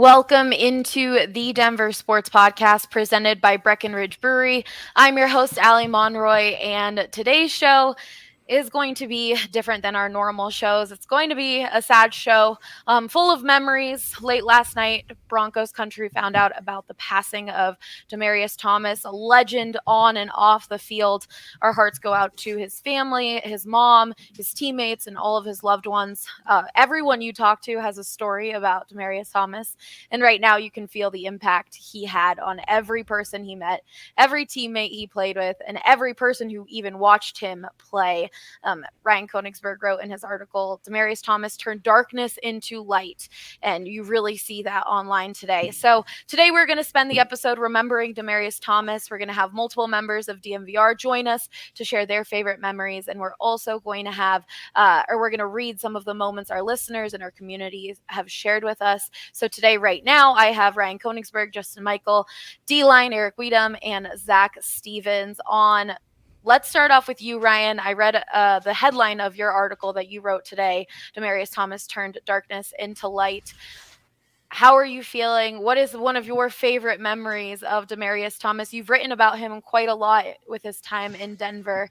Welcome into the Denver Sports Podcast presented by Breckenridge Brewery. I'm your host, Allie Monroy, and today's show is going to be different than our normal shows. It's going to be a sad show, full of memories. Late last night, Broncos Country found out about the passing of Demaryius Thomas, a legend on and off the field. Our hearts go out to his family, his mom, his teammates, and all of his loved ones. Everyone you talk to has a story about Demaryius Thomas, and right now you can feel the impact he had on every person he met, every teammate he played with, and every person who even watched him play. Ryan Koenigsberg wrote in his article, Demaryius Thomas turned darkness into light, and you really see that online today. So today we're going to spend the episode remembering Demaryius Thomas. We're going to have multiple members of DNVR join us to share their favorite memories, and we're also going to have, we're going to read some of the moments our listeners and our community have shared with us. So today, right now, I have Ryan Koenigsberg, Justin Michael, D-Line, Eric Weedham, and Zach Stevens on. Let's start off with you, Ryan. I read the headline of your article that you wrote today. Demaryius Thomas turned darkness into light. How are you feeling? What is one of your favorite memories of Demaryius Thomas? You've written about him quite a lot with his time in Denver.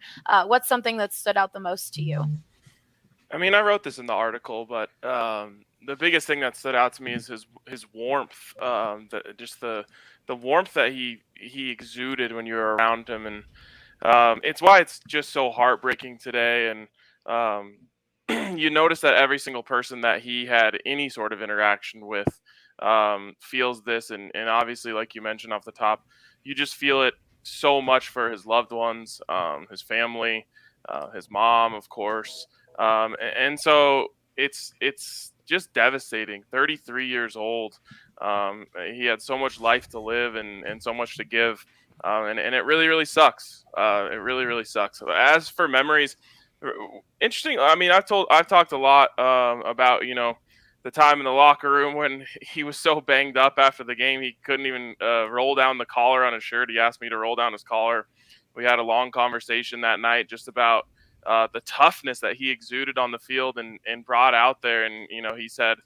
What's something that stood out the most to you? I mean, I wrote this in the article, but the biggest thing that stood out to me is his warmth. The warmth that he exuded when you were around him, and it's why it's just so heartbreaking today. And you notice that every single person that he had any sort of interaction with feels this. And obviously, like you mentioned off the top, you just feel it so much for his loved ones, his family, his mom, of course. And so it's just devastating. 33 years old. He had so much life to live and so much to give. And it really, really sucks. It really, really sucks. As for memories, interesting. I mean, I've talked a lot about, the time in the locker room when he was so banged up after the game he couldn't even roll down the collar on his shirt. He asked me to roll down his collar. We had a long conversation that night just about the toughness that he exuded on the field and brought out there. And, he said,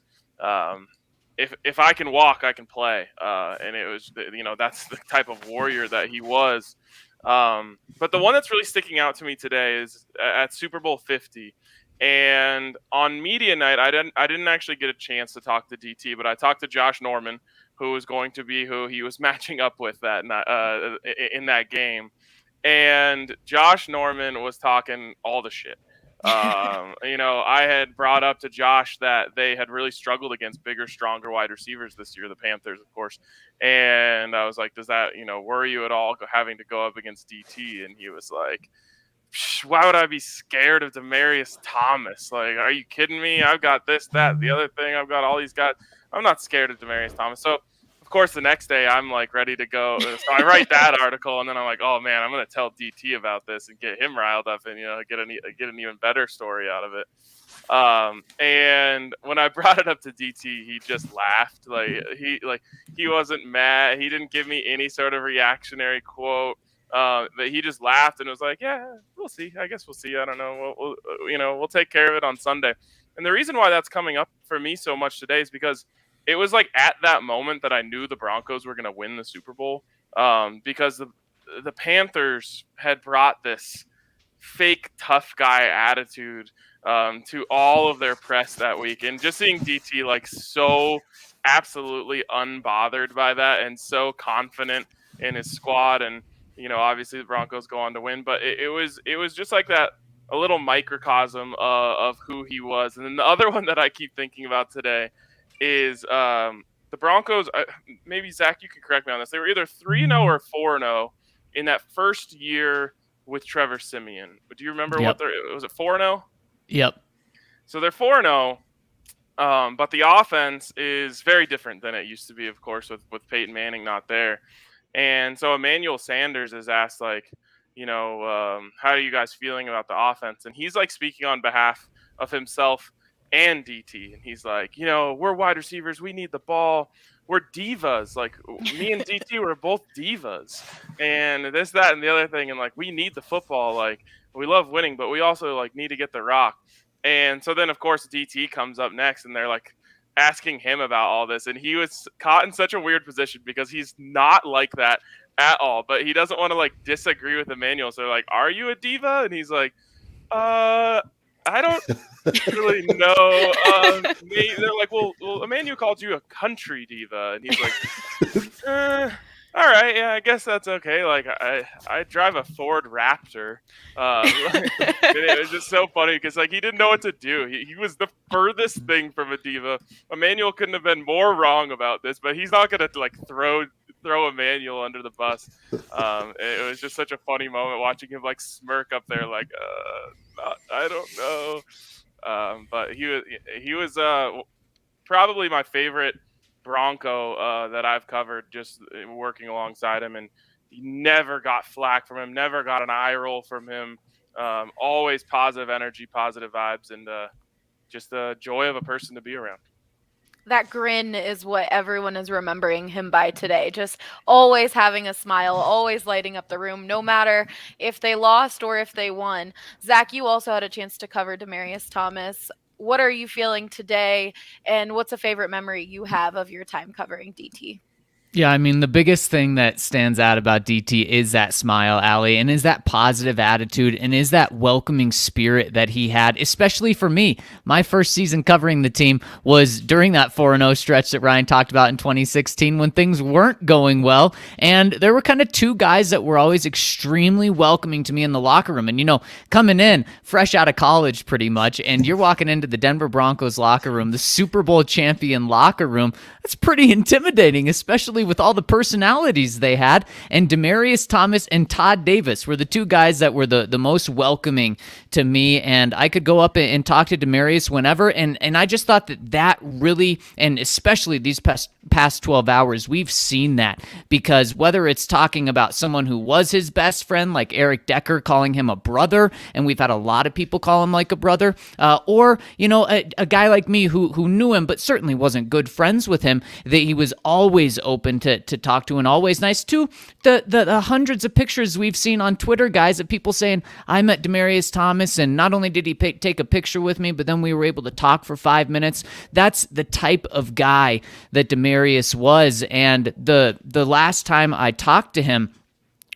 if I can walk, I can play. And it was, that's the type of warrior that he was. But the one that's really sticking out to me today is at Super Bowl 50. And on media night, I didn't actually get a chance to talk to DT, but I talked to Josh Norman, who was going to be who he was matching up with in that game. And Josh Norman was talking all the shit. I had brought up to Josh that they had really struggled against bigger, stronger wide receivers this year, the Panthers, of course. And I was like, does that, worry you at all having to go up against DT? And he was like, why would I be scared of Demaryius Thomas? Like, are you kidding me? I've got this, that, the other thing. I've got all these guys. I'm not scared of Demaryius Thomas. So, of course, the next day I'm like ready to go. So I write that article, and then I'm like, oh man, I'm gonna tell DT about this and get him riled up, and get an even better story out of it. And when I brought it up to DT, he just laughed. He wasn't mad. He didn't give me any sort of reactionary quote. But he just laughed and was like, yeah, we'll see. I guess we'll see. I don't know. We'll take care of it on Sunday. And the reason why that's coming up for me so much today is because it was like at that moment that I knew the Broncos were going to win the Super Bowl, because the Panthers had brought this fake tough guy attitude to all of their press that week. And just seeing DT like so absolutely unbothered by that and so confident in his squad. And, obviously the Broncos go on to win, but it was just like that, a little microcosm of who he was. And then the other one that I keep thinking about today is the Broncos. Maybe Zach, you can correct me on this. They were either 3-0 or 4-0 in that first year with Trevor Siemian. But do you remember was it 4-0? Yep. So they're 4-0, but the offense is very different than it used to be, of course, with Peyton Manning not there. And so Emmanuel Sanders is asked, like, how are you guys feeling about the offense? And he's like speaking on behalf of himself and DT, and he's like, we're wide receivers, we need the ball, we're divas, like me and DT were both divas, and this, that, and the other thing, and like we need the football, like we love winning, but we also like need to get the rock. And so then of course DT comes up next, and they're like asking him about all this, and he was caught in such a weird position because he's not like that at all, but he doesn't want to like disagree with Emmanuel. So they're like, "Are you a diva?" And he's like, I don't really know. They're like, well, Emmanuel called you a country diva, and he's like, all right, yeah, I guess that's okay. Like, I drive a Ford Raptor. It was just so funny because like he didn't know what to do. He was the furthest thing from a diva. Emmanuel couldn't have been more wrong about this, but he's not gonna like throw Emmanuel under the bus. It was just such a funny moment watching him like smirk up there, like, I don't know. But he was probably my favorite Bronco that I've covered, just working alongside him, and he never got flack from him, never got an eye roll from him. Always positive energy, positive vibes, and just the joy of a person to be around. That grin is what everyone is remembering him by today. Just always having a smile, always lighting up the room, no matter if they lost or if they won. Zach, you also had a chance to cover Demaryius Thomas. What are you feeling today, and what's a favorite memory you have of your time covering DT? Yeah, I mean, the biggest thing that stands out about DT is that smile, Allie, and is that positive attitude, and is that welcoming spirit that he had, especially for me. My first season covering the team was during that 4-0 stretch that Ryan talked about in 2016 when things weren't going well, and there were kind of two guys that were always extremely welcoming to me in the locker room. And, coming in fresh out of college pretty much, and you're walking into the Denver Broncos locker room, the Super Bowl champion locker room, that's pretty intimidating, especially with all the personalities they had. And Demaryius Thomas and Todd Davis were the two guys that were the most welcoming to me, and I could go up and talk to Demaryius whenever, and I just thought that really, and especially these past 12 hours, we've seen that, because whether it's talking about someone who was his best friend, like Eric Decker calling him a brother, and we've had a lot of people call him like a brother, or, a guy like me who knew him but certainly wasn't good friends with him, that he was always open to talk to and always nice to. The hundreds of pictures we've seen on Twitter, guys, of people saying, I met Demaryius Thomas, and not only did he take a picture with me, but then we were able to talk for 5 minutes. That's the type of guy that Demaryius was. And the last time I talked to him,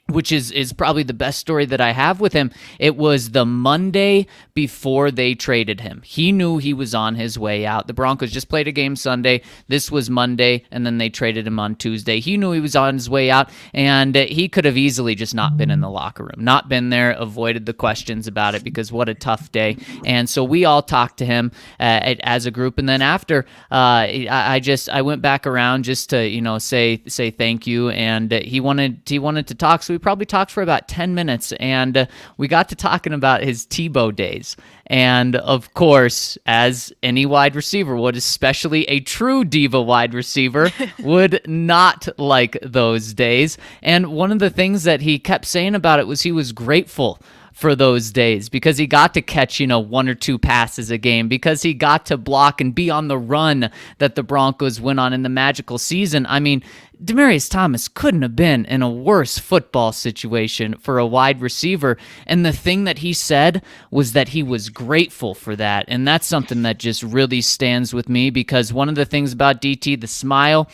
which is probably the best story that I have with him, it was the Monday before they traded him. He knew he was on his way out. The Broncos just played a game Sunday. This was Monday, and then they traded him on Tuesday. He knew he was on his way out, and he could have easily just not been in the locker room, not been there, avoided the questions about it, because what a tough day. And so we all talked to him as a group, and then after, I went back around just to say thank you, and he wanted to talk, so we probably talked for about 10 minutes, and we got to talking about his Tebow days. And of course, as any wide receiver would, especially a true diva wide receiver, would not like those days. And one of the things that he kept saying about it was he was grateful for those days, because he got to catch, one or two passes a game, because he got to block and be on the run that the Broncos went on in the magical season. I mean, Demaryius Thomas couldn't have been in a worse football situation for a wide receiver. And the thing that he said was that he was grateful for that. And that's something that just really stands with me, because one of the things about DT, the smile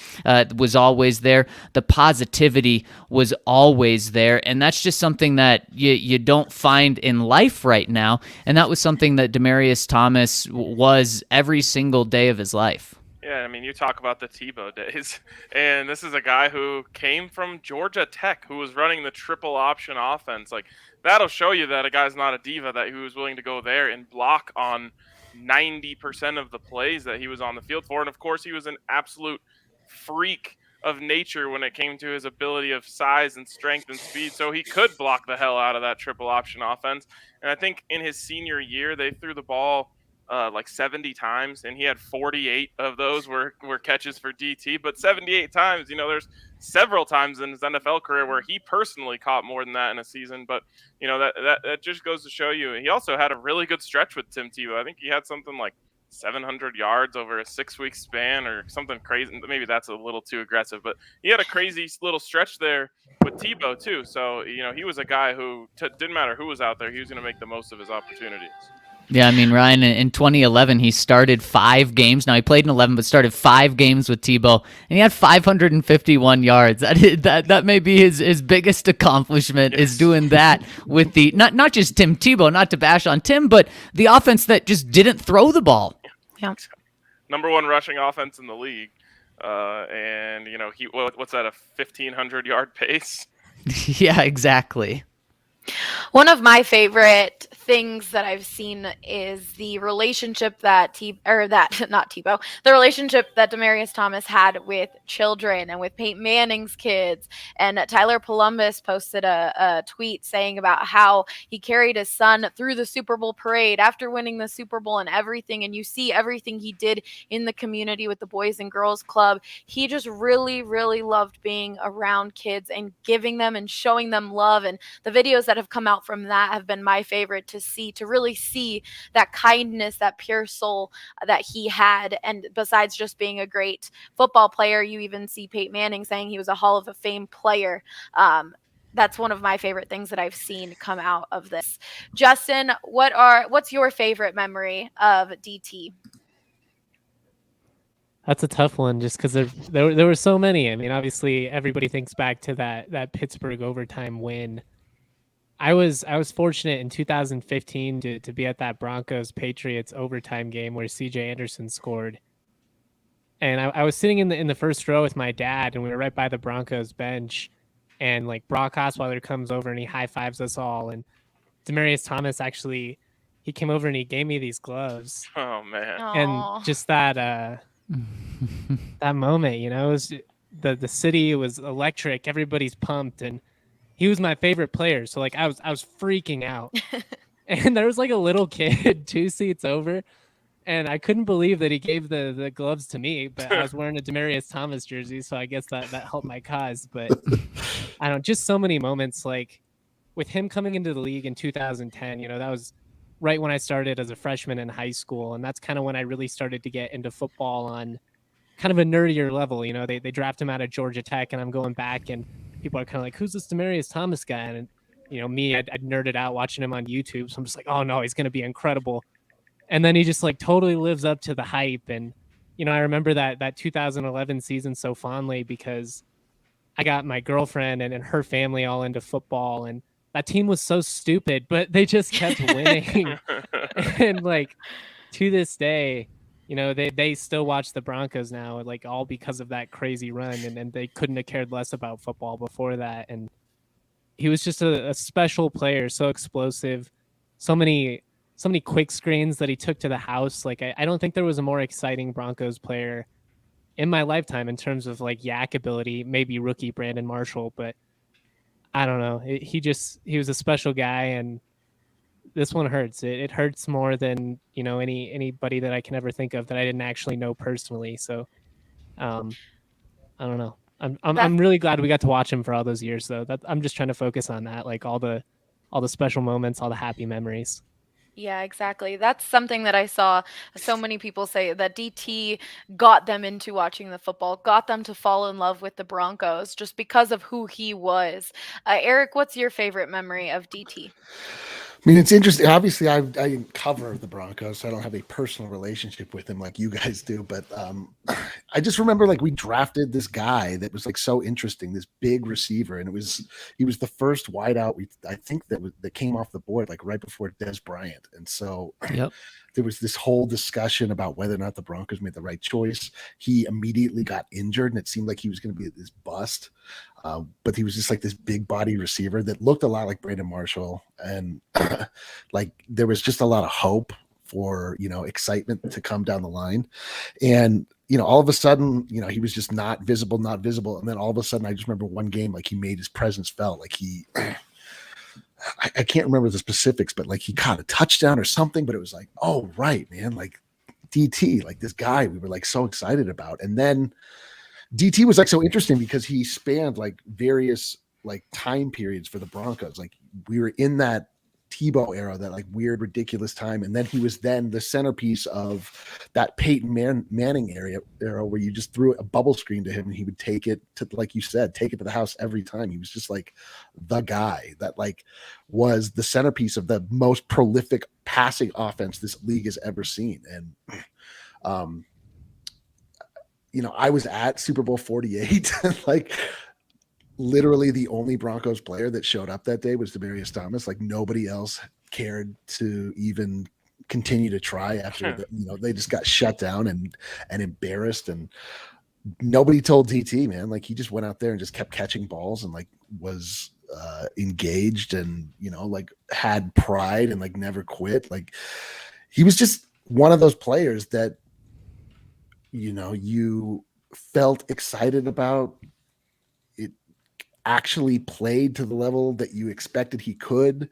was always there. The positivity was always there. And that's just something that you don't find in life right now. And that was something that Demaryius Thomas was every single day of his life. Yeah, I mean, you talk about the Tebow days, and this is a guy who came from Georgia Tech, who was running the triple option offense. Like, that'll show you that a guy's not a diva, that he was willing to go there and block on 90% of the plays that he was on the field for. And of course, he was an absolute freak of nature when it came to his ability of size and strength and speed, so he could block the hell out of that triple option offense. And I think in his senior year, they threw the ball like 70 times, and he had 48 of those were catches for DT. But 78 times, there's several times in his NFL career where he personally caught more than that in a season. But that just goes to show you. He also had a really good stretch with Tim Tebow. I think he had something like 700 yards over a 6-week span or something crazy. Maybe that's a little too aggressive, but he had a crazy little stretch there with Tebow too. So he was a guy who didn't matter who was out there, he was going to make the most of his opportunities. Yeah, I mean, Ryan, in 2011, he started 5 games. Now, he played in 11, but started 5 games with Tebow, and he had 551 yards. That may be his biggest accomplishment, is doing that with the not just Tim Tebow, not to bash on Tim, but the offense that just didn't throw the ball. Yeah. Number 1 rushing offense in the league. And, what's that, a 1,500-yard pace? Yeah, exactly. One of my favorite things that I've seen is the relationship that the relationship that Demaryius Thomas had with children and with Peyton Manning's kids. And Tyler Columbus posted a tweet saying about how he carried his son through the Super Bowl parade after winning the Super Bowl and everything. And you see everything he did in the community with the Boys and Girls Club. He just really, really loved being around kids and giving them and showing them love. And the videos that have come out from that have been my favorite to really see that kindness, that pure soul that he had. And besides just being a great football player, you even see Peyton Manning saying he was a Hall of Fame player. That's one of my favorite things that I've seen come out of this. Justin, what's your favorite memory of DT? That's a tough one, just because there were so many. I mean, obviously, everybody thinks back to that Pittsburgh overtime win. I was fortunate in 2015 to be at that Broncos Patriots overtime game where C.J. Anderson scored, and I was sitting in the first row with my dad, and we were right by the Broncos bench, and like Brock Osweiler comes over and he high fives us all, and Demaryius Thomas actually he came over and he gave me these gloves. Oh man! Aww. And just that that moment, it was the city was electric, everybody's pumped, and he was my favorite player. So like I was freaking out. And there was like a little kid 2 seats over, and I couldn't believe that he gave the gloves to me, but I was wearing a Demaryius Thomas jersey, so I guess that helped my cause. But I don't, just so many moments, like with him coming into the league in 2010, that was right when I started as a freshman in high school, and that's kind of when I really started to get into football on kind of a nerdier level. They draft him out of Georgia Tech, and I'm going back, and people are kind of like, who's this Demaryius Thomas guy? And me, I'd nerded out watching him on YouTube, so I'm just like, oh no, he's going to be incredible. And then he just like totally lives up to the hype. And I remember that 2011 season so fondly because I got my girlfriend and her family all into football, and that team was so stupid, but they just kept winning. And like to this day, they still watch the Broncos now, like all because of that crazy run, and they couldn't have cared less about football before that. And he was just a special player, so explosive, so many quick screens that he took to the house. Like I don't think there was a more exciting Broncos player in my lifetime in terms of like yak ability, maybe rookie Brandon Marshall, but I don't know. He was a special guy, and this one hurts. It hurts more than anybody that I can ever think of that I didn't actually know personally. So, I don't know. I'm really glad we got to watch him for all those years, though. I'm just trying to focus on that, like all the special moments, all the happy memories. Yeah, exactly. That's something that I saw so many people say, that DT got them into watching the football, got them to fall in love with the Broncos just because of who he was. Eric, what's your favorite memory of DT? I mean, it's interesting. Obviously, I didn't cover the Broncos, so I don't have a personal relationship with him like you guys do. But I just remember like we drafted this guy that was like so interesting, this big receiver, and he was the first wideout I think that came off the board like right before Dez Bryant, and so Yep. There was this whole discussion about whether or not the Broncos made the right choice. He immediately got injured, and it seemed like he was going to be this bust. But he was just like this big body receiver that looked a lot like Brandon Marshall. And like there was just a lot of hope for, excitement to come down the line. And, all of a sudden, he was just not visible. And then all of a sudden, I just remember one game, like he made his presence felt. Like I can't remember the specifics, but like he caught a touchdown or something, but it was like, oh, right, man. Like DT, like this guy we were like so excited about. And then DT was like so interesting because he spanned like various like time periods for the Broncos. Like we were in that Tebow era, that like weird, ridiculous time. And then he was then the centerpiece of that Peyton Manning era where you just threw a bubble screen to him and he would take it to, like you said, take it to the house every time. He was just like the guy that like was the centerpiece of the most prolific passing offense this league has ever seen. And, I was at Super Bowl 48, like literally the only Broncos player that showed up that day was Demaryius Thomas. Like nobody else cared to even continue to try after they just got shut down and embarrassed, and nobody told DT, man. Like he just went out there and just kept catching balls and like was engaged and like had pride and like never quit. Like he was just one of those players that you felt excited about. It actually played to the level that you expected he could.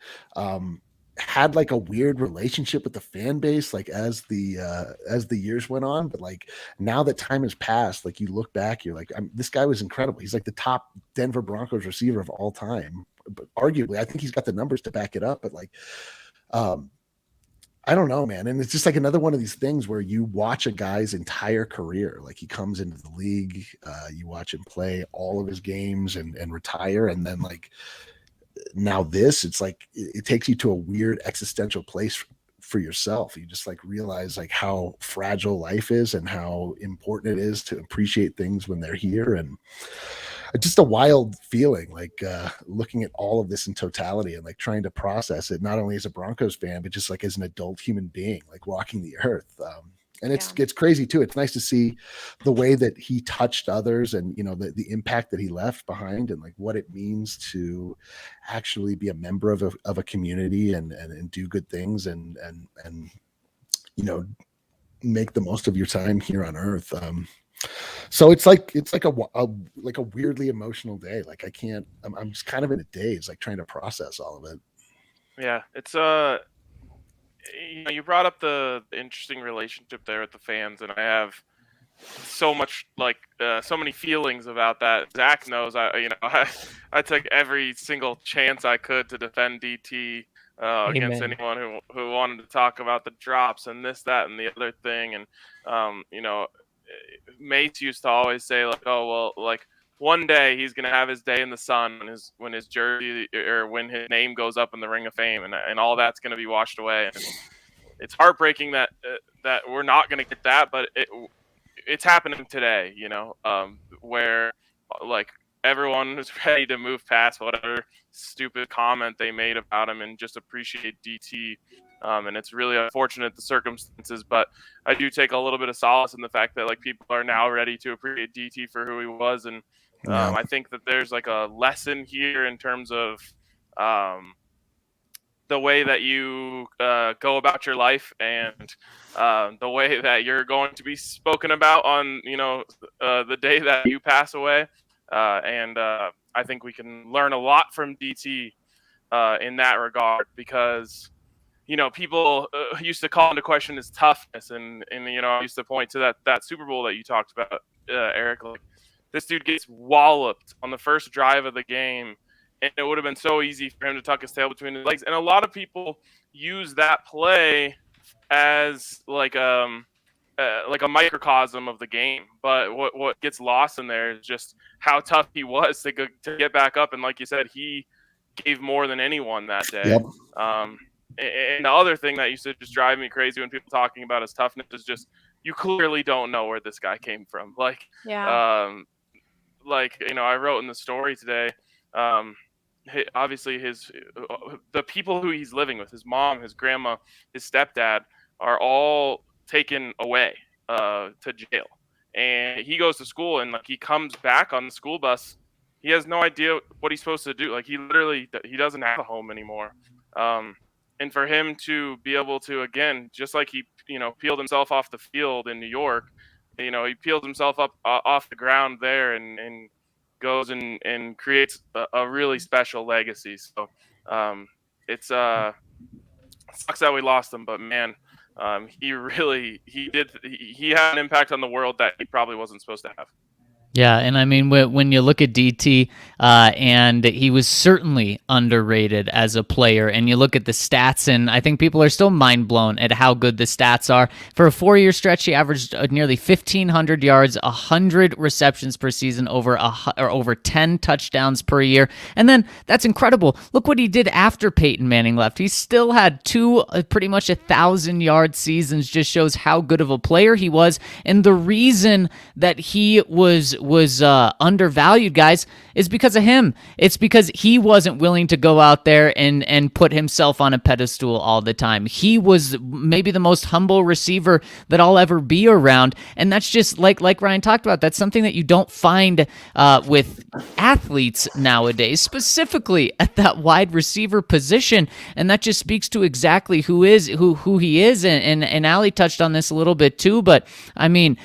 Had like a weird relationship with the fan base, like as the years went on. But like now that time has passed, like you look back, you're like, this guy was incredible. He's like the top Denver Broncos receiver of all time. But arguably, I think he's got the numbers to back it up. But like, I don't know, man. And it's just like another one of these things where you watch a guy's entire career. Like he comes into the league, you watch him play all of his games and retire. And then like now it's like, it takes you to a weird existential place for yourself. You just like realize like how fragile life is and how important it is to appreciate things when they're here. And just a wild feeling, like looking at all of this in totality and like trying to process it, not only as a Broncos fan, but just like as an adult human being, like walking the earth. And it's crazy too. It's nice to see the way that he touched others and, the impact that he left behind and like what it means to actually be a member of a community and do good things and make the most of your time here on earth. So it's like a weirdly emotional day. Like I'm just kind of in a daze, like trying to process all of it. Yeah, it's you brought up the interesting relationship there with the fans, and I have so much so many feelings about that. Zach knows I took every single chance I could to defend DT against anyone who wanted to talk about the drops and this, that, and the other thing. And Mace used to always say like, oh well, like one day he's gonna have his day in the sun when his jersey or when his name goes up in the Ring of Fame, and all that's gonna be washed away. And it's heartbreaking that we're not gonna get that, but it's happening today. Where like everyone is ready to move past whatever stupid comment they made about him and just appreciate DT. And it's really unfortunate the circumstances, but I do take a little bit of solace in the fact that like people are now ready to appreciate DT for who he was. And I think that there's like a lesson here in terms of the way that you go about your life and the way that you're going to be spoken about on, the day that you pass away. And I think we can learn a lot from DT in that regard, because people used to call into question his toughness, and I used to point to that Super Bowl that you talked about, Eric. Like this dude gets walloped on the first drive of the game, and it would have been so easy for him to tuck his tail between his legs. And a lot of people use that play as like a microcosm of the game, but what gets lost in there is just how tough he was to get back up. And like you said, he gave more than anyone that day. Yep. And the other thing that used to just drive me crazy when people talking about his toughness is just, you clearly don't know where this guy came from. Like, I wrote in the story today, obviously the people who he's living with, his mom, his grandma, his stepdad, are all taken away to jail. And he goes to school, and like he comes back on the school bus. He has no idea what he's supposed to do. Like he doesn't have a home anymore. And for him to be able to, again, just like he, peeled himself off the field in New York, he peels himself up off the ground there and goes and creates a really special legacy. So it sucks that we lost him, but man, he had an impact on the world that he probably wasn't supposed to have. Yeah, and I mean, when you look at DT, and he was certainly underrated as a player, and you look at the stats, and I think people are still mind blown at how good the stats are. For a 4-year stretch, he averaged nearly 1,500 yards, 100 receptions per season, over 10 touchdowns per year, and then that's incredible. Look what he did after Peyton Manning left. He still had two pretty much 1,000-yard seasons. Just shows how good of a player he was, and the reason that he was undervalued, guys, is because of him. It's because he wasn't willing to go out there and put himself on a pedestal all the time. He was maybe the most humble receiver that I'll ever be around, and that's just like Ryan talked about. That's something that you don't find with athletes nowadays, specifically at that wide receiver position, and that just speaks to exactly who he is. And Allie touched on this a little bit too, but I mean,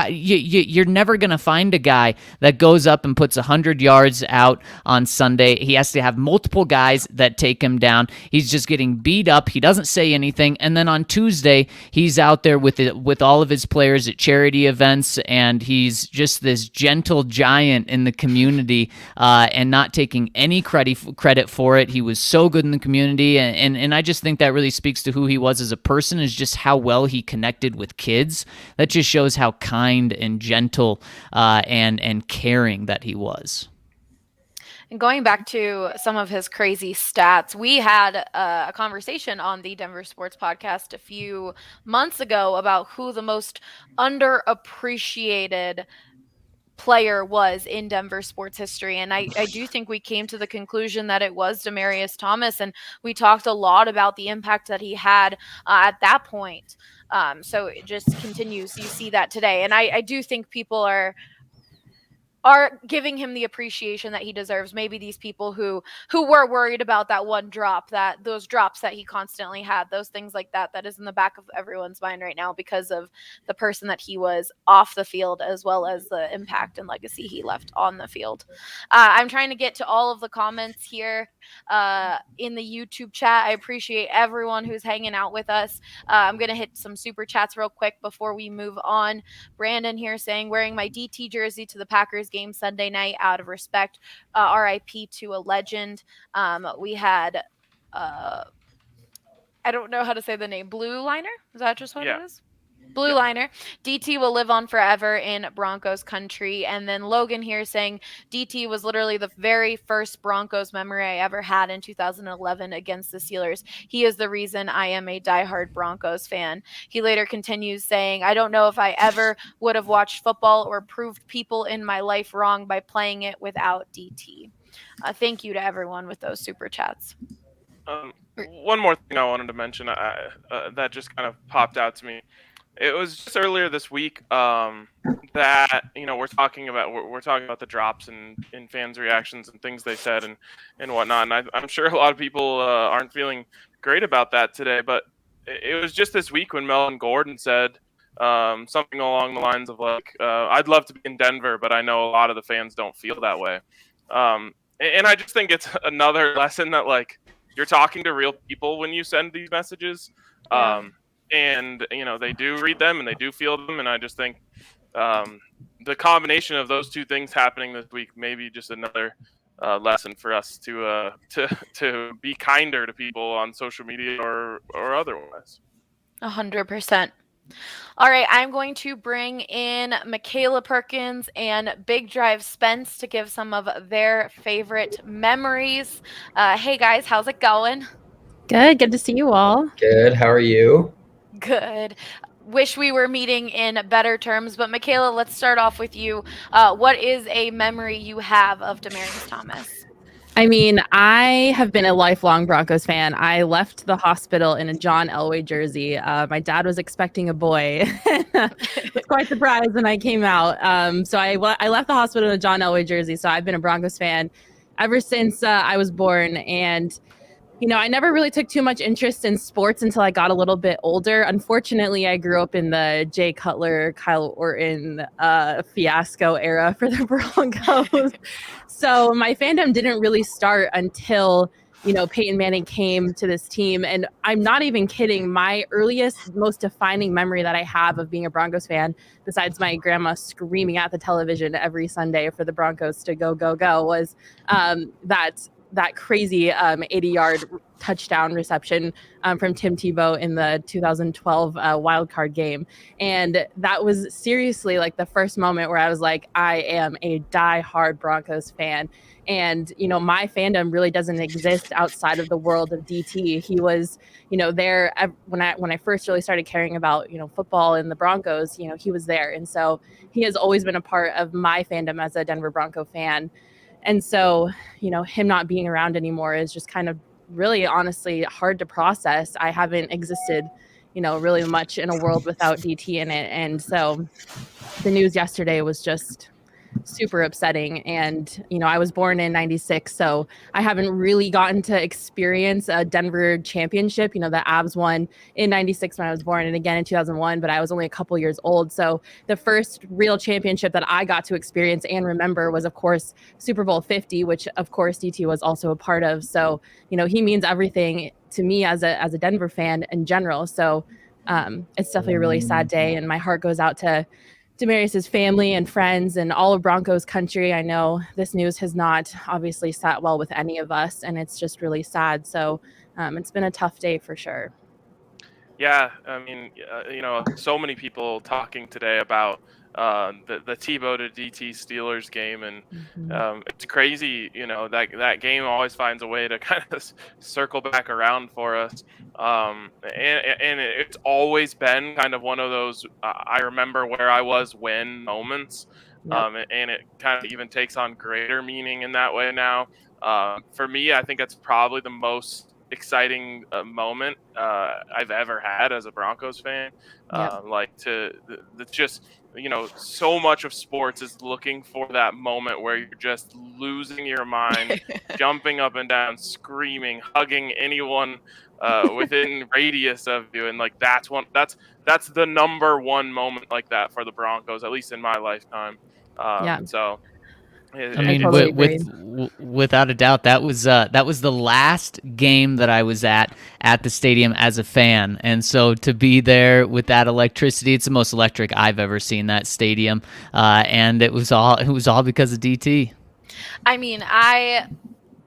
you're never gonna find a guy that goes up and puts 100 yards out on Sunday. He has to have multiple guys that take him down. He's just getting beat up. He doesn't say anything. And then on Tuesday, he's out there with all of his players at charity events, and he's just this gentle giant in the community, and not taking any credit for it. He was so good in the community, and I just think that really speaks to who he was as a person, is just how well he connected with kids. That just shows how kind and gentle and caring that he was. And going back to some of his crazy stats, we had a conversation on the Denver Sports Podcast a few months ago about who the most underappreciated player was in Denver sports history. And I do think we came to the conclusion that it was Demaryius Thomas. And we talked a lot about the impact that he had at that point. So it just continues. You see that today. And I do think people are giving him the appreciation that he deserves. Maybe these people who were worried about that one drop, that those drops that he constantly had, those things like that is in the back of everyone's mind right now because of the person that he was off the field, as well as the impact and legacy he left on the field. I'm trying to get to all of the comments here in the YouTube chat. I appreciate everyone who's hanging out with us. I'm going to hit some super chats real quick before we move on. Brandon here saying, wearing my DT jersey to the Packers game Sunday night out of respect. RIP to a legend. We had, I don't know how to say the name, Blue Liner? Is that just what it is? Blue Liner. DT will live on forever in Broncos country. And then Logan here saying DT was literally the very first Broncos memory I ever had in 2011 against the Steelers. He is the reason I am a diehard Broncos fan. He later continues saying, I don't know if I ever would have watched football or proved people in my life wrong by playing it without DT. Thank you to everyone with those super chats. One more thing I wanted to mention that just kind of popped out to me. It was just earlier this week that we're talking about the drops and fans' reactions and things they said and whatnot. And I'm sure a lot of people aren't feeling great about that today. But it was just this week when Melvin Gordon said something along the lines of like, "I'd love to be in Denver, but I know a lot of the fans don't feel that way." And I just think it's another lesson that like you're talking to real people when you send these messages. Yeah. And, they do read them and they do feel them. And I just think the combination of those two things happening this week may be just another lesson for us to be kinder to people on social media or otherwise. 100%. All right, I'm going to bring in Michaela Perkins and Big Drive Spence to give some of their favorite memories. Hey, guys, how's it going? Good to see you all. Good. How are you? Good. Wish we were meeting in better terms, but Michaela, let's start off with you. What is a memory you have of Demaryius Thomas? I mean, I have been a lifelong Broncos fan. I left the hospital in a John Elway jersey. My dad was expecting a boy. I was quite surprised when I came out. So I left the hospital in a John Elway jersey. So I've been a Broncos fan ever since I was born. And I never really took too much interest in sports until I got a little bit older. Unfortunately, I grew up in the Jay Cutler, Kyle Orton fiasco era for the Broncos. So my fandom didn't really start until Peyton Manning came to this team. And I'm not even kidding. My earliest, most defining memory that I have of being a Broncos fan, besides my grandma screaming at the television every Sunday for the Broncos to go, go, go, was that crazy 80-yard touchdown reception from Tim Tebow in the 2012 wild card game. And that was seriously like the first moment where I was like, I am a diehard Broncos fan. And, my fandom really doesn't exist outside of the world of DT. He was, there when I first really started caring about, football and the Broncos, he was there. And so he has always been a part of my fandom as a Denver Bronco fan. And so, him not being around anymore is just kind of really honestly hard to process. I haven't existed, really much in a world without DT in it. And so the news yesterday was just super upsetting. And, I was born in 96, so I haven't really gotten to experience a Denver championship. The Avs won in 96 when I was born and again in 2001, but I was only a couple years old. So the first real championship that I got to experience and remember was, of course, Super Bowl 50, which, of course, DT was also a part of. So, he means everything to me as a Denver fan in general. So it's definitely a really sad day. And my heart goes out to Demaryius's family and friends and all of Broncos country. I know this news has not obviously sat well with any of us, and it's just really sad. So it's been a tough day for sure. Yeah, I mean, so many people talking today about the Tebow to DT Steelers game, and it's crazy. That game always finds a way to kind of circle back around for us, and it's always been kind of one of those I remember where I was when moments, and it kind of even takes on greater meaning in that way now. For me, I think that's probably the most exciting moment I've ever had as a Broncos fan. Just so much of sports is looking for that moment where you're just losing your mind, jumping up and down, screaming, hugging anyone within radius of you, and like that's the number one moment like that for the Broncos, at least in my lifetime. So I mean, without a doubt, that was the last game that I was at the stadium as a fan, and so to be there with that electricity, it's the most electric I've ever seen that stadium, and it was all because of DT. I mean,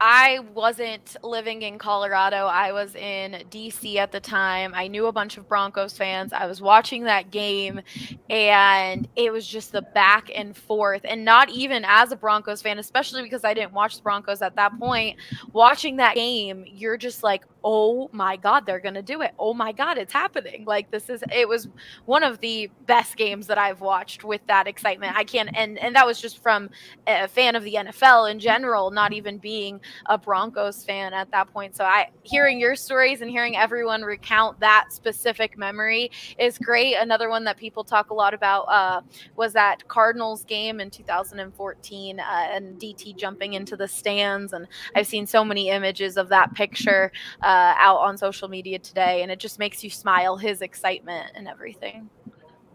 I wasn't living in Colorado. I was in DC at the time. I knew a bunch of Broncos fans. I was watching that game, and it was just the back and forth. And not even as a Broncos fan, especially because I didn't watch the Broncos at that point. Watching that game, you're just like, oh my God, they're going to do it. Oh my God, it's happening. Like it was one of the best games that I've watched with that excitement. And that was just from a fan of the NFL in general, not even being a Broncos fan at that point. So hearing your stories and hearing everyone recount that specific memory is great. Another one that people talk a lot about was that Cardinals game in 2014 and DT jumping into the stands. And I've seen so many images of that picture out on social media today, and it just makes you smile, his excitement and everything.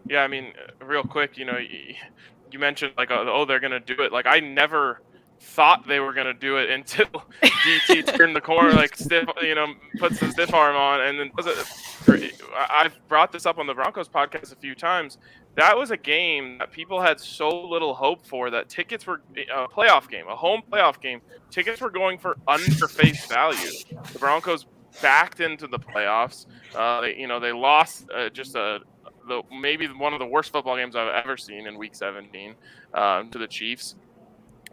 Yeah, I mean, real quick, you mentioned like, oh, they're gonna do it. Like, I never thought they were gonna do it until DT turned the corner, like stiff, puts the stiff arm on, and then does it. I've brought this up on the Broncos podcast a few times. That was a game that people had so little hope for that tickets were a playoff game, a home playoff game. Tickets were going for under face value. The Broncos backed into the playoffs. They lost maybe one of the worst football games I've ever seen in Week 17 to the Chiefs.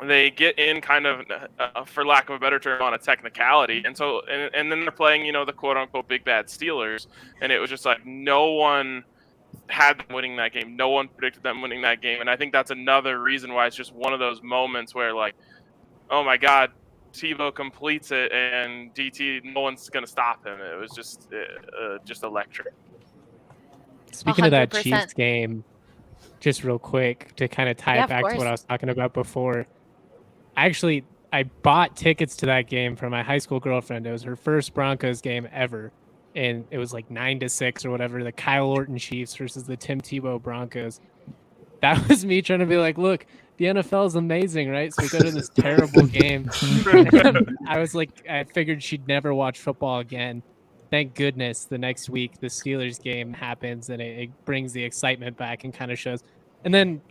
They get in kind of, for lack of a better term, on a technicality. And so, and then they're playing, the quote unquote big bad Steelers. And it was just like, no one had them winning that game. No one predicted them winning that game. And I think that's another reason why it's just one of those moments where like, oh my God, Tebow completes it and DT, no one's going to stop him. It was just electric. Speaking 100%. of that Chiefs game, just real quick to kind of tie it back to what I was talking about before. I bought tickets to that game for my high school girlfriend. It was her first Broncos game ever. And it was like 9-6 or whatever, the Kyle Orton Chiefs versus the Tim Tebow Broncos. that was me trying to be like, look, the NFL is amazing, right? So we go to this terrible game. I was like, I figured she'd never watch football again. Thank goodness the next week the Steelers game happens and it brings the excitement back and kind of shows. And then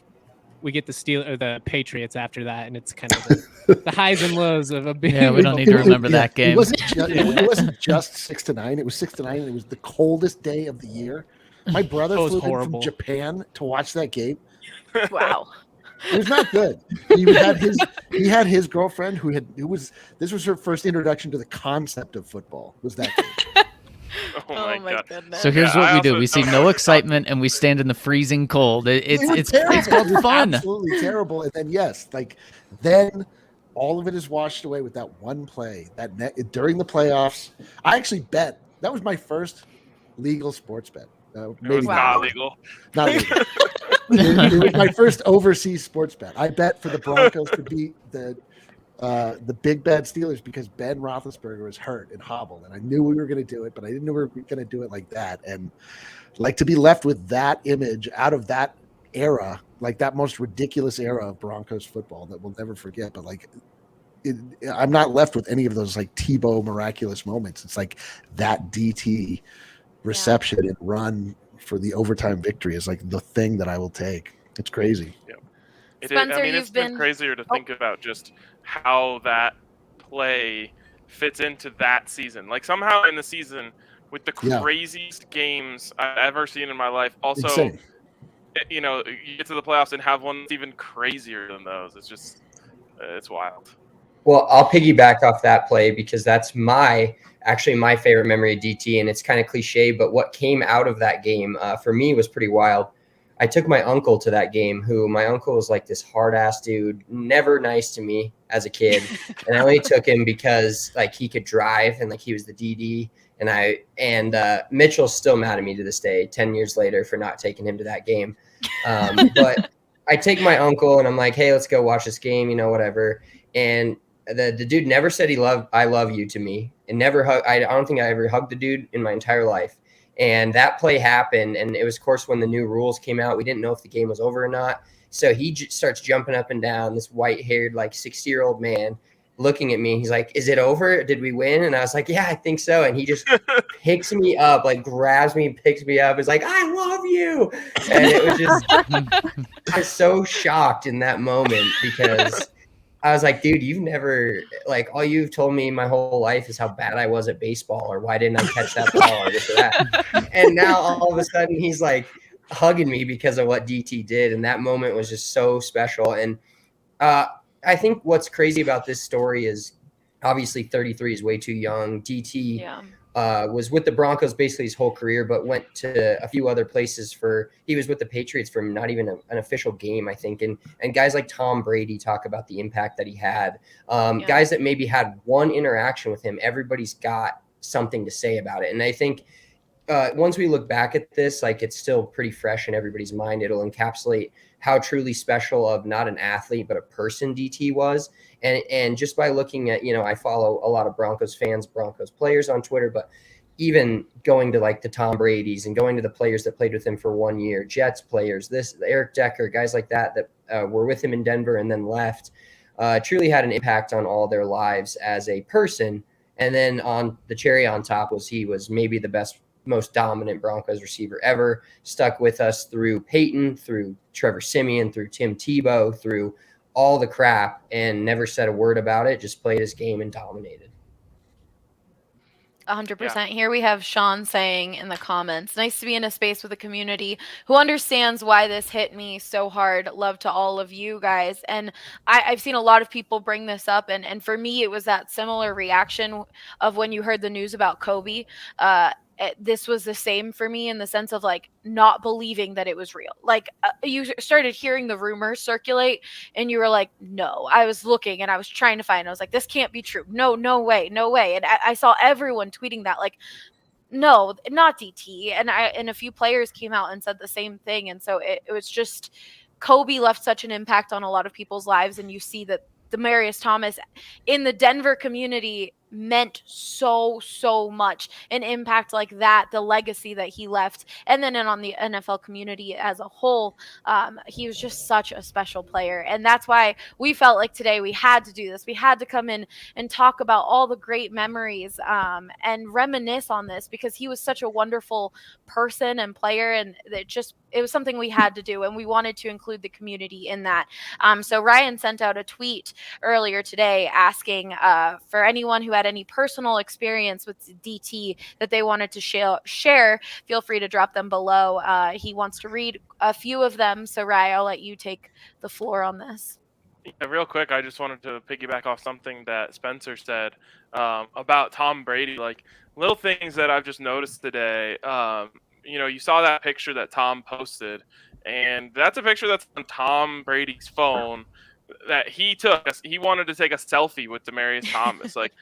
we get the Patriots after that, and it's kind of the highs and lows of a big. Yeah, we don't need to remember that game. It wasn't just 6-9. It was 6-9, and it was the coldest day of the year. My brother flew in from Japan to watch that game. Wow. It was not good. He had his girlfriend this was her first introduction to the concept of football. Was that game. Oh my goodness. So here's what we do. We see no excitement and we stand in the freezing cold. It's called fun. Absolutely terrible. And then then all of it is washed away with that one play during the playoffs. I actually bet that was my first legal sports bet. It was not legal. Not legal. It was my first overseas sports bet. I bet for the Broncos to beat the big bad Steelers because Ben Roethlisberger was hurt and hobbled, and I knew we were going to do it, but I didn't know we were going to do it like that. And like to be left with that image out of that era, like that most ridiculous era of Broncos football that we'll never forget. But I'm not left with any of those like Tebow miraculous moments. It's like that DT reception and run for the overtime victory is like the thing that I will take. It's crazy. Yeah. Spencer, it's been crazier to think about just how that play fits into that season. Like somehow in the season with the craziest games I've ever seen in my life. Also, insane. You get to the playoffs and have one that's even crazier than those. It's just, it's wild. Well, I'll piggyback off that play because that's my favorite memory of DT, and it's kind of cliche, but what came out of that game for me was pretty wild. I took my uncle to that game, my uncle was like this hard-ass dude, never nice to me as a kid, and I only took him because like he could drive and like he was the DD, and Mitchell's still mad at me to this day, 10 years later, for not taking him to that game. But I take my uncle and I'm like, hey, let's go watch this game, whatever. And the dude never said I love you to me, and never I don't think I ever hugged the dude in my entire life. And that play happened, and it was, of course, when the new rules came out. We didn't know if the game was over or not. So he starts jumping up and down, this white-haired, like 60-year-old man, looking at me. He's like, "Is it over? Did we win?" And I was like, "Yeah, I think so." And he just picks me up, like grabs me, picks me up. Is like, "I love you," and it was just, I was so shocked in that moment because I was like, dude, you've never, like, all you've told me my whole life is how bad I was at baseball, or why didn't I catch that ball, or this or that. And now all of a sudden he's like hugging me because of what DT did. And that moment was just so special. And I think what's crazy about this story is obviously 33 is way too young. DT was with the Broncos basically his whole career, but went to a few other places he was with the Patriots for not even an official game, I think. And guys like Tom Brady talk about the impact that he had. Guys that maybe had one interaction with him, everybody's got something to say about it. And I think once we look back at this, like it's still pretty fresh in everybody's mind. It'll encapsulate how truly special of not an athlete, but a person DT was. And just by looking at, I follow a lot of Broncos fans, Broncos players on Twitter, but even going to like the Tom Brady's and going to the players that played with him for 1 year, Jets players, Eric Decker, guys like that were with him in Denver and then left, truly had an impact on all their lives as a person. And then on the cherry on top he was maybe the best, most dominant Broncos receiver ever, stuck with us through Peyton, through Trevor Siemian, through Tim Tebow, through all the crap, and never said a word about it, just played his game and dominated. 100%. Here we have Sean saying in the comments, nice to be in a space with a community who understands why this hit me so hard. Love to all of you guys. And I've seen a lot of people bring this up. And for me, it was that similar reaction of when you heard the news about Kobe. This was the same for me in the sense of like not believing that it was real. Like you started hearing the rumors circulate and you were like, no. I was looking and I was trying to find, I was like, this can't be true. No way. And I saw everyone tweeting that like, no, not DT. And a few players came out and said the same thing. And so it was just, Kobe left such an impact on a lot of people's lives. And you see that Demaryius Thomas in the Denver community meant so much, an impact like that, the legacy that he left, and then on the NFL community as a whole. He was just such a special player, and that's why we felt like today we had to do this. We had to come in and talk about all the great memories, and reminisce on this, because he was such a wonderful person and player, and it was something we had to do, and we wanted to include the community in that. So Ryan sent out a tweet earlier today asking for anyone who had any personal experience with DT that they wanted to share. Feel free to drop them below. He wants to read a few of them. So Ryan, I'll let you take the floor on this. Yeah, real quick, I just wanted to piggyback off something that Spencer said about Tom Brady. Like, little things that I've just noticed today. You saw that picture that Tom posted, and that's a picture that's on Tom Brady's phone that he took. He wanted to take a selfie with Demaryius Thomas. Like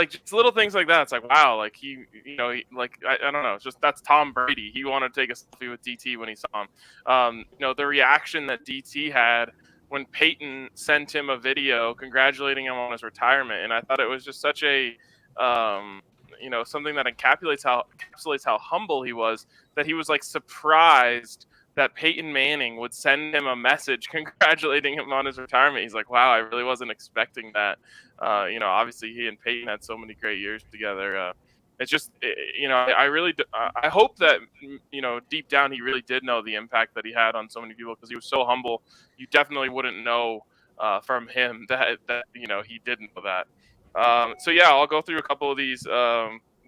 just little things like that. It's like, wow, like I don't know. It's just, that's Tom Brady. He wanted to take a selfie with DT when he saw him. The reaction that DT had when Peyton sent him a video congratulating him on his retirement, and I thought it was just such a something that encapsulates how humble he was, that he was like surprised that Peyton Manning would send him a message congratulating him on his retirement. He's like, wow, I really wasn't expecting that. Obviously he and Peyton had so many great years together. It's just, I hope that, deep down he really did know the impact that he had on so many people, because he was so humble. You definitely wouldn't know from him that he didn't know that. I'll go through a couple of these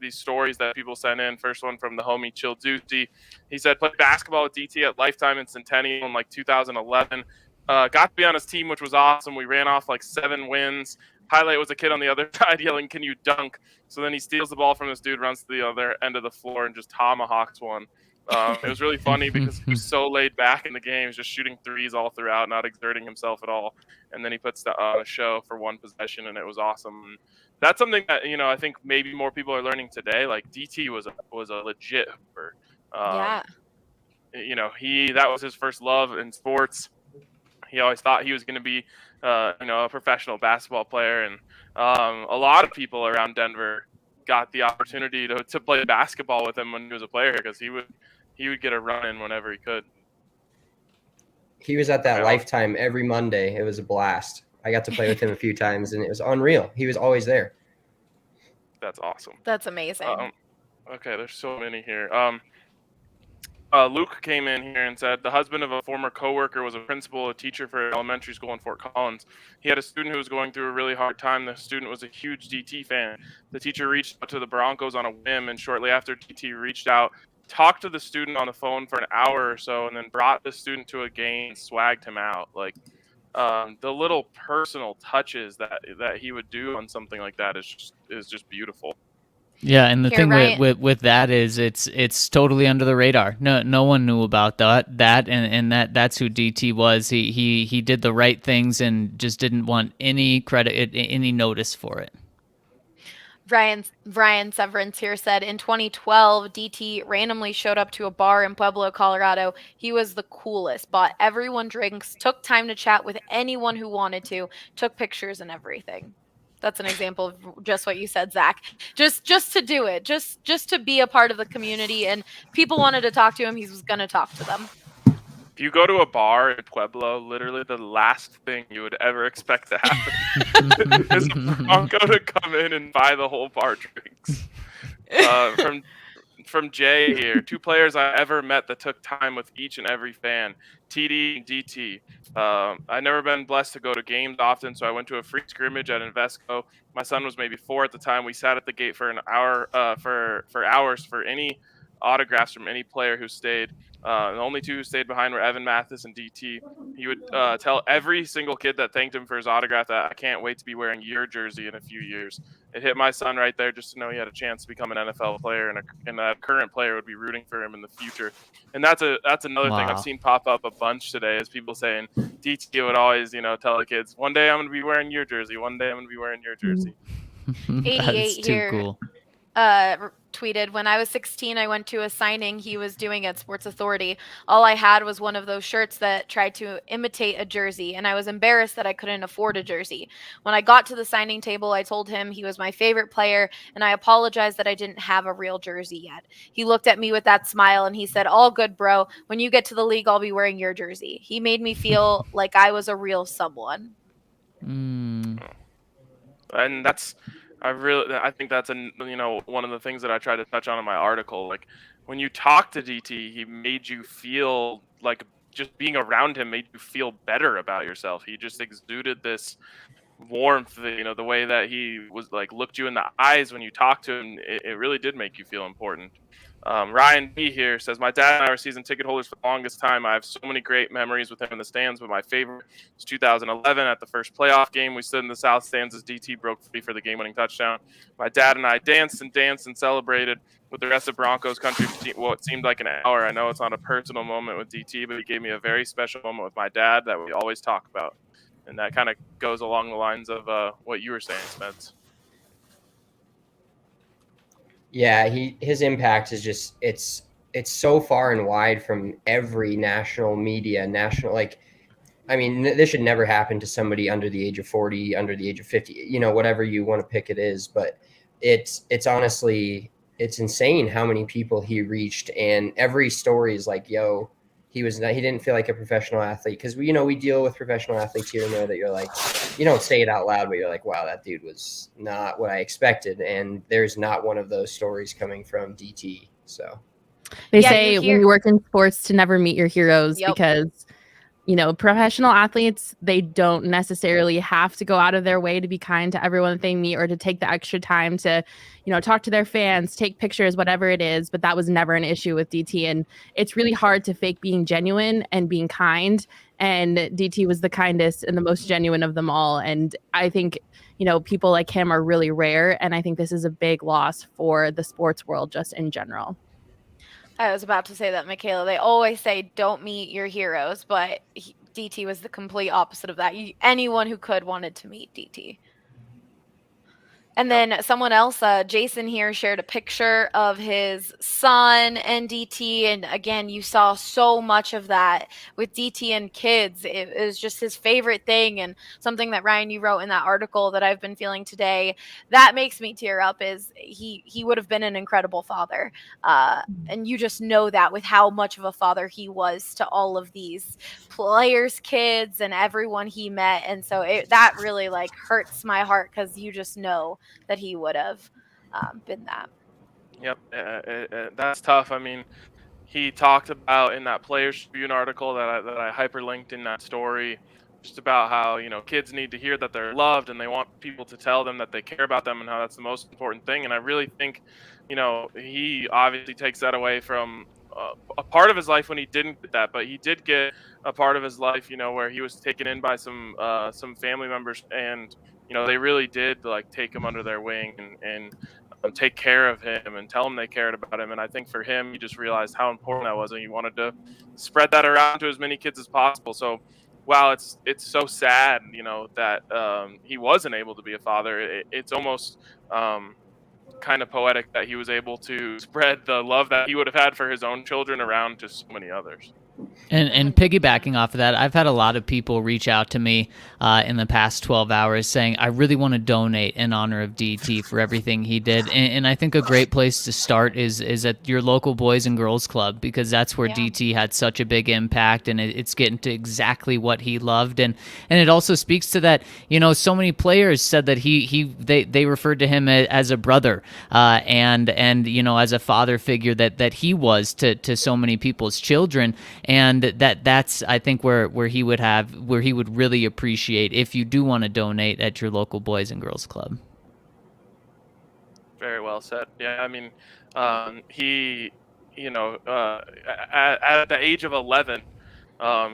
stories that people sent in. First one from the homie Chill Duty. He said, played basketball with DT at Lifetime and Centennial in like 2011. Got to be on his team, which was awesome. We ran off like 7 wins. Highlight was a kid on the other side yelling, "Can you dunk?" So then he steals the ball from this dude, runs to the other end of the floor, and just tomahawks one. It was really funny because he was so laid back in the game. He was just shooting threes all throughout, not exerting himself at all. And then he puts on a show for one possession, and it was awesome. And that's something that, I think maybe more people are learning today. Like, DT was a legit hooper. Yeah. That was his first love in sports. He always thought he was going to be, a professional basketball player. And a lot of people around Denver got the opportunity to play basketball with him when he was a player, because he would get a run in whenever he could. He was at that Lifetime every Monday. It was a blast. I got to play with him a few times, and it was unreal. He was always there. That's awesome. That's amazing. Okay, there's so many here. Luke came in here and said the husband of a former coworker was a principal, a teacher for elementary school in Fort Collins. He had a student who was going through a really hard time. The student was a huge DT fan. The teacher reached out to the Broncos on a whim, and shortly after DT reached out, talked to the student on the phone for an hour or so, and then brought the student to a game and swagged him out. Like, the little personal touches that he would do on something like that is just beautiful. Yeah, and the Here, thing Ryan- with that is it's totally under the radar. No one knew about that and that's who DT was. He did the right things and just didn't want any credit, any notice for it. Brian Severance here said, in 2012, DT randomly showed up to a bar in Pueblo, Colorado. He was the coolest, bought everyone drinks, took time to chat with anyone who wanted to, took pictures and everything. That's an example of just what you said, Zach. Just to do it, just to be a part of the community, and people wanted to talk to him. He was going to talk to them. If you go to a bar in Pueblo, literally the last thing you would ever expect to happen is a Bronco to come in and buy the whole bar drinks. From Jay here, 2 players I ever met that took time with each and every fan, TD and DT. I'd never been blessed to go to games often, so I went to a free scrimmage at Invesco. My son was maybe 4 at the time. We sat at the gate for an hour, for hours for any autographs from any player who stayed. The only 2 who stayed behind were Evan Mathis and DT. He would tell every single kid that thanked him for his autograph that I can't wait to be wearing your jersey in a few years. It hit my son right there just to know he had a chance to become an NFL player, and a current player would be rooting for him in the future. And that's another thing I've seen pop up a bunch today, is people saying DT would always, tell the kids, one day I'm going to be wearing your jersey. One day I'm going to be wearing your jersey. 88 That's too here. cool. tweeted, "When I was 16, I went to a signing he was doing at Sports Authority. All I had was one of those shirts that tried to imitate a jersey, and I was embarrassed that I couldn't afford a jersey. When I got to the signing table, I told him he was my favorite player, and I apologized that I didn't have a real jersey yet. He looked at me with that smile, and he said, 'All good, bro. When you get to the league, I'll be wearing your jersey.' He made me feel like I was a real someone." And I think that's one of the things that I try to touch on in my article. Like, when you talk to DT, he made you feel like just being around him made you feel better about yourself. He just exuded this warmth, the way that he was like looked you in the eyes when you talked to him. It really did make you feel important. Ryan B here says, "My dad and I were season ticket holders for the longest time. I have so many great memories with him in the stands, but my favorite was 2011 at the first playoff game. We stood in the south stands as DT broke free for the game-winning touchdown. My dad and I danced and celebrated with the rest of Broncos Country for what seemed like an hour. I know it's not a personal moment with DT, but he gave me a very special moment with my dad that we always talk about." And that kind of goes along the lines of what you were saying, Spence. Yeah, his impact is just it's so far and wide from every national media, I mean, this should never happen to somebody under the age of 40, under the age of 50, whatever you want to pick it is, but it's honestly, it's insane how many people he reached, and every story is like, yo, he didn't feel like a professional athlete, because we deal with professional athletes here and there that you're like, you don't say it out loud, but you're like, wow, that dude was not what I expected. And there's not one of those stories coming from DT. So they say when you work in sports to never meet your heroes, Yep. because professional athletes, they don't necessarily have to go out of their way to be kind to everyone that they meet, or to take the extra time to, talk to their fans, take pictures, whatever it is. But that was never an issue with DT. And it's really hard to fake being genuine and being kind. And DT was the kindest and the most genuine of them all. And I think, people like him are really rare. And I think this is a big loss for the sports world just in general. I was about to say that, Michaela. They always say don't meet your heroes, but DT was the complete opposite of that. Anyone who could wanted to meet DT. And then someone else, Jason here, shared a picture of his son and DT. And again, you saw so much of that with DT and kids. It was just his favorite thing, and something that, Ryan, you wrote in that article that I've been feeling today, that makes me tear up, is he would have been an incredible father. And you just know that with how much of a father he was to all of these players' kids and everyone he met. And so that really hurts my heart, because you just know that he would have been that. Yep, that's tough. I mean, he talked about in that Players Tribune article that I hyperlinked in that story, just about how kids need to hear that they're loved, and they want people to tell them that they care about them, and how that's the most important thing. And I really think, he obviously takes that away from a part of his life when he didn't get that, but he did get a part of his life, where he was taken in by some family members, and they really did take him under their wing and take care of him and tell him they cared about him. And I think for him, he just realized how important that was, and he wanted to spread that around to as many kids as possible. So while it's so sad, that he wasn't able to be a father, it's almost kind of poetic that he was able to spread the love that he would have had for his own children around to so many others. And piggybacking off of that, I've had a lot of people reach out to me in the past 12 hours saying, I really want to donate in honor of DT for everything he did. And I think a great place to start is at your local Boys and Girls Club, because that's where DT had such a big impact, and it's getting to exactly what he loved. And it also speaks to that, so many players said that they referred to him as a brother and as a father figure that he was to so many people's children. And that's I think where he would really appreciate if you do want to donate at your local Boys and Girls Club. Very well said. Yeah, I mean, he, at the age of 11,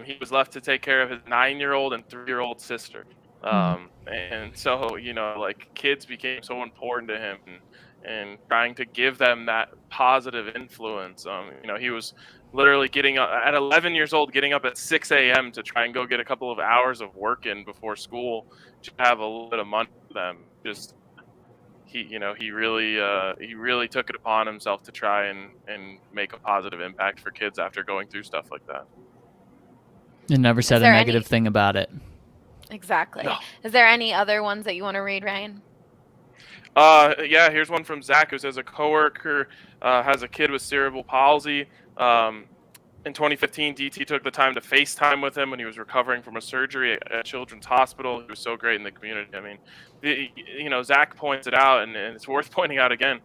he was left to take care of his 9-year-old and 3-year-old sister. And so, kids became so important to him, and trying to give them that positive influence. He was literally getting up at 11 years old, getting up at 6 a.m. to try and go get a couple of hours of work in before school to have a little bit of money for them. he really took it upon himself to try and make a positive impact for kids after going through stuff like that. And never said a negative thing about it. Exactly. No. Is there any other ones that you want to read, Ryan? Yeah, here's one from Zach, who says a coworker has a kid with cerebral palsy. In 2015, DT took the time to FaceTime with him when he was recovering from a surgery at Children's Hospital. He was so great in the community. I mean, Zach points it out, and it's worth pointing out again.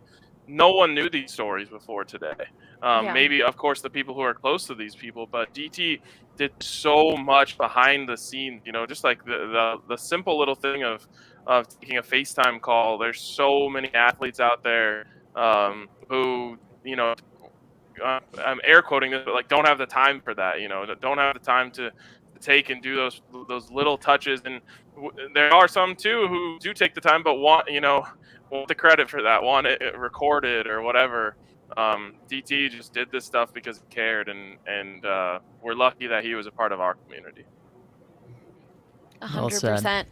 No one knew these stories before today. Maybe, of course, the people who are close to these people, but DT did so much behind the scenes. Just like the simple little thing of taking a FaceTime call. There's so many athletes out there who, I'm air quoting this, but like don't have the time for that. Don't have the time to take and do those little touches. And there are some too who do take the time, but want the credit for that, want it recorded or whatever. DT just did this stuff because he cared, and we're lucky that he was a part of our community. 100%.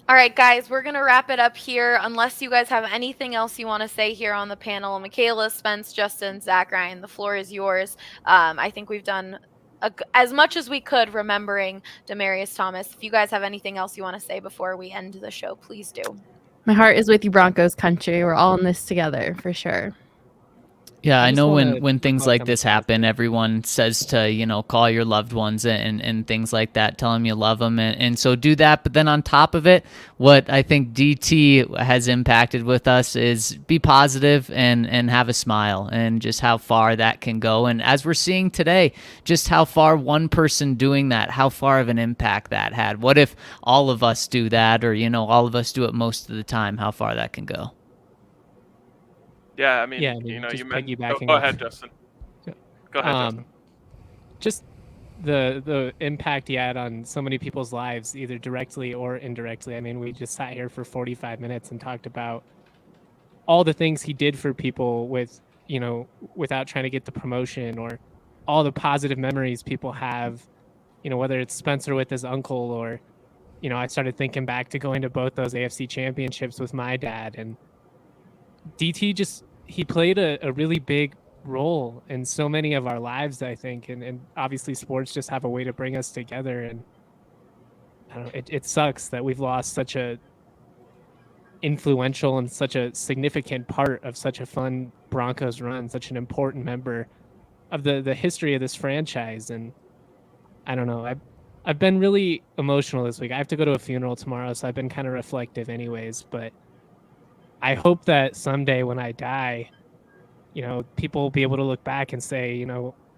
All right, guys, we're going to wrap it up here. Unless you guys have anything else you want to say here on the panel, Michaela, Spence, Justin, Zach, Ryan, the floor is yours. I think we've done as much as we could remembering Demaryius Thomas. If you guys have anything else you want to say before we end the show, please do. My heart is with you, Broncos country. We're all in this together for sure. Yeah, I know when things like this happen, everyone says to, call your loved ones and things like that, tell them you love them. And so do that. But then on top of it, what I think DT has impacted with us is be positive and have a smile, and just how far that can go. And as we're seeing today, just how far one person doing that, how far of an impact that had. What if all of us do that, or, all of us do it most of the time, how far that can go. Yeah, I mean, you piggybacking. Go ahead, Justin. Go ahead, Justin. Just the impact he had on so many people's lives, either directly or indirectly. I mean, we just sat here for 45 minutes and talked about all the things he did for people without trying to get the promotion, or all the positive memories people have, whether it's Spencer with his uncle, or, I started thinking back to going to both those AFC championships with my dad. And DT he played a really big role in so many of our lives, I think. And obviously sports just have a way to bring us together. And I don't know, it sucks that we've lost such a influential and such a significant part of such a fun Broncos run, such an important member of the history of this franchise. And I don't know, I've been really emotional this week. I have to go to a funeral tomorrow, so I've been kind of reflective anyways, but I hope that someday when I die, people will be able to look back and say,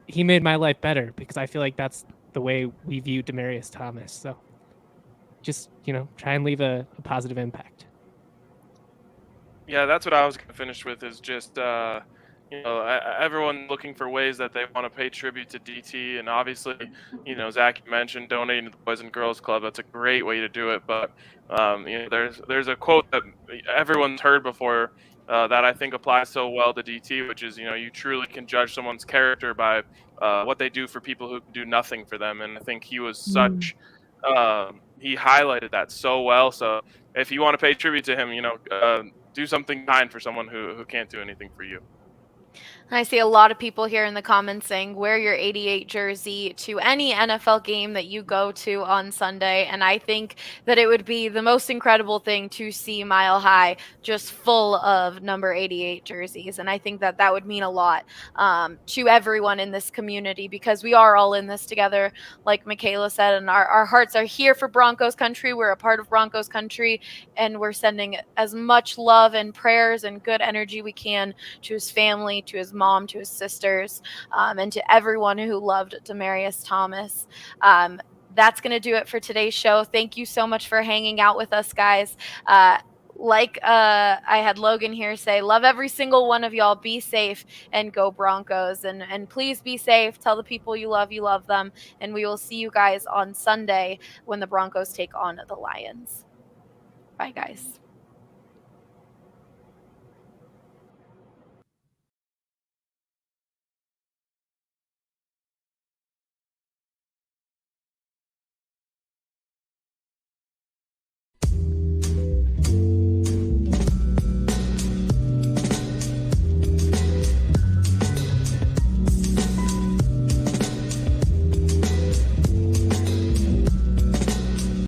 he made my life better, because I feel like that's the way we view Demaryius Thomas. So just, try and leave a positive impact. Yeah, that's what I was going to finish with, is just, everyone looking for ways that they want to pay tribute to DT. And obviously, Zach mentioned donating to the Boys and Girls Club. That's a great way to do it. But, there's a quote that everyone's heard before that I think applies so well to DT, which is, you truly can judge someone's character by what they do for people who do nothing for them. And I think he was he highlighted that so well. So if you want to pay tribute to him, do something kind for someone who can't do anything for you. I see a lot of people here in the comments saying wear your 88 jersey to any NFL game that you go to on Sunday. And I think that it would be the most incredible thing to see Mile High just full of number 88 jerseys. And I think that that would mean a lot to everyone in this community, because we are all in this together, like Michaela said, and our hearts are here for Broncos country. We're a part of Broncos country, and we're sending as much love and prayers and good energy we can to his family, to his mom, to his sisters, and to everyone who loved Demaryius Thomas. That's going to do it for today's show. Thank you so much for hanging out with us, guys. I had Logan here say, love every single one of y'all. Be safe and go Broncos. And please be safe. Tell the people you love them. And we will see you guys on Sunday when the Broncos take on the Lions. Bye, guys.